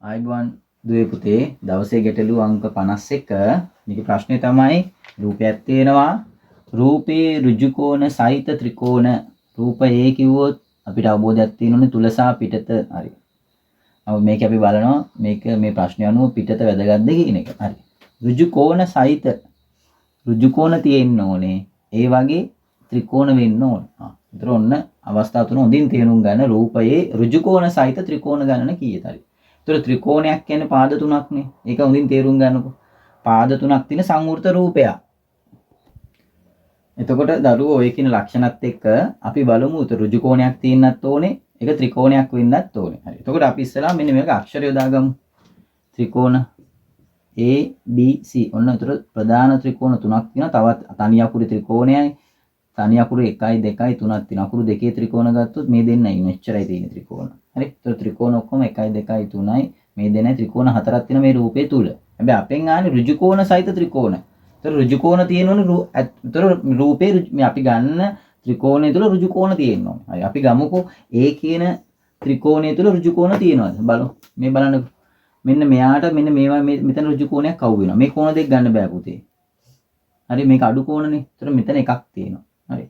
ආයිබෝන් දුවේ පුතේ දවසේ ගැටලු අංක 51 මේකේ ප්‍රශ්නේ තමයි රූපයක් තියෙනවා රූපේ ඍජුකෝණ සහිත ත්‍රිකෝණ රූප A කිව්වොත් අපිට අවබෝධයක් තියෙනුනේ තුල සහ පිටත හරි. මේක අපි බලනවා මේක මේ ප්‍රශ්නය අනුව පිටත වැදගත්ද කියන එක. හරි. ඍජුකෝණ සහිත ඍජුකෝණ තියෙන්න ඕනේ. ඒ වගේ ත්‍රිකෝණ වෙන්න ඕනේ. ඒතර ඔන්න අවස්ථා තුන හොඳින් තේරුම් ගන්න රූපයේ ඍජුකෝණ සහිත ත්‍රිකෝණ ගණන කීයද? හරි. ඒතර ත්‍රිකෝණයක් කියන්නේ පාද තුනක්නේ. ඒක හොඳින් තේරුම් ගන්නකො. පාද තුනක් තියෙන සංවෘත රූපයක්. එතකොට දරුවෝ ඔය කියන ලක්ෂණත් එක්ක අපි බලමු උත ඍජු කෝණයක් තියෙන්නත් ඕනේ. ඒක ත්‍රිකෝණයක් වෙන්නත් ඕනේ. හරි. එතකොට අපි ඉස්සලා මෙන්න මේක අක්ෂර යොදාගමු. ත්‍රිකෝණ A B C. ඔන්න උතර ප්‍රධාන ත්‍රිකෝණ තුනක් තියෙනවා. තවත් තනි අකුරු ත්‍රිකෝණයයි. තනි අකුරු 1 2 3ක් තියෙනවා. අකුරු දෙකේ ත්‍රිකෝණ ගත්තොත් මේ දෙන්නයි මෙච්චරයි තියෙන ත්‍රිකෝණ. හරි. ඒතර ත්‍රිකෝණ ඔක්කොම 1 2 3යි. මේ දෙන්නයි ත්‍රිකෝණ හතරක් තියෙන මේ රූපේ තුල. හැබැයි අපෙන් ආන්නේ ඍජු කෝණ සහිත ත්‍රිකෝණ. ඒතර ඍජු කෝණ තියෙනවනේ ඒතර රූපේ මේ අපි ගන්න ත්‍රිකෝණය තුල ඍජු කෝණ තියෙනවා. හරි. අපි ගමුකෝ A කියන ත්‍රිකෝණය තුල ඍජු කෝණ තියෙනවාද? බලමු. මේ බලන්නකෝ. මෙන්න මෙයාට මෙන්න මේවා මෙතන ඍජු කෝණයක් අවු වෙනවා. මේ කෝණ දෙක ගන්න බෑ පුතේ. හරි මේක අඩු කෝණනේ. ඒතර මෙතන එකක් තියෙනවා. හරි.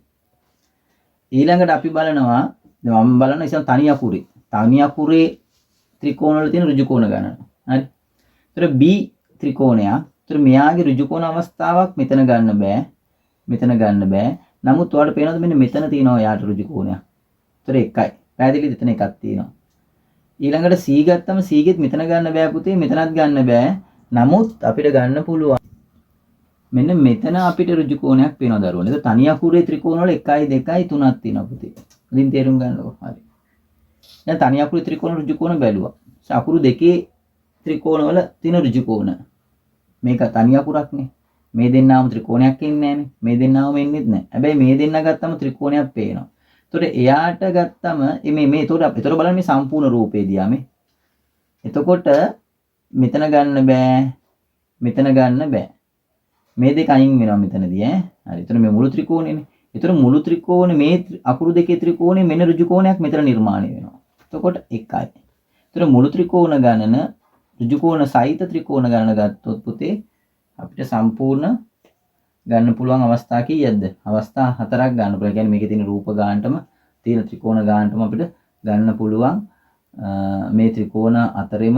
ඊළඟට අපි බලනවා දැන් මම බලනවා ඉතින් තනි අකුරේ. තනි අකුරේ ත්‍රිකෝණ වල තියෙන ඍජු කෝණ ගණන. හරි. ඒතර B ත්‍රිකෝණයක්. ඒතර මෙයාගේ ඍජු කෝණ අවස්ථාවක් මෙතන ගන්න බෑ. මෙතන ගන්න බෑ. නමුත් ඔයාලට පේනවද මෙන්න මෙතන තියෙනවා යාට ඍජු කෝණයක්. ඒතර එකයි. පැහැදිලිද? එතන එකක් තියෙනවා. ඊළඟට C ගත්තම C ගෙත් මෙතන ගන්න බෑ පුතේ. මෙතනත් ගන්න බෑ. නමුත් අපිට ගන්න පුළුවන් මෙන්න මෙතන අපිට ඍජු කෝණයක් පේනවා දරුවෝ. ඒක තනි අකුරේ ත්‍රිකෝණ වල 1 2 3ක් තියෙනවා පුතේ. ඉතින් තේරුම් ගන්නකො. හරි. දැන් තනි අකුරේ ත්‍රිකෝණ ඍජු කෝණ බැලුවා. අකුරු දෙකේ ත්‍රිකෝණ වල තියෙන ඍජු කෝණ. මේක තනි අකුරක්නේ. මේ දෙන්නාම ත්‍රිකෝණයක් එන්නේ නැහනේ. මේ දෙන්නාම එන්නේත් නැහැ. හැබැයි මේ දෙන්න ගත්තම ත්‍රිකෝණයක් පේනවා. ඒතකොට එයාට ගත්තම මේ ඒතකොට බලන්න මේ සම්පූර්ණ රූපේ දිහා මේ. එතකොට මෙතන ගන්න බෑ. මෙතන ගන්න බෑ. මේ දෙක අයින් වෙනවා මෙතනදී ඈ. හරි. එතන මේ මුළු ත්‍රිකෝණෙනේ. එතන මුළු ත්‍රිකෝණේ මේ අකුරු දෙකේ ත්‍රිකෝණේ මෙන්න ඍජු කෝණයක් මෙතන නිර්මාණය වෙනවා. එතකොට 1යි. එතන මුළු ත්‍රිකෝණ ගණන ඍජු කෝණ සහිත ත්‍රිකෝණ ගණන ගත්තොත් පුතේ අපිට සම්පූර්ණ ගන්න පුළුවන් අවස්ථා කීයක්ද? අවස්ථා 4ක් ගන්න පුළුවන්. ඒ කියන්නේ මේකේ තියෙන රූප ගානටම තියෙන ත්‍රිකෝණ ගානටම අපිට ගන්න පුළුවන් මේ ත්‍රිකෝණ අතරෙම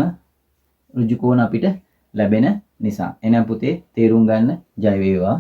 ඍජු කෝණ අපිට ලැබෙන නිසා. එහෙනම් පුතේ තේරුම් ගන්න ජය වේවා.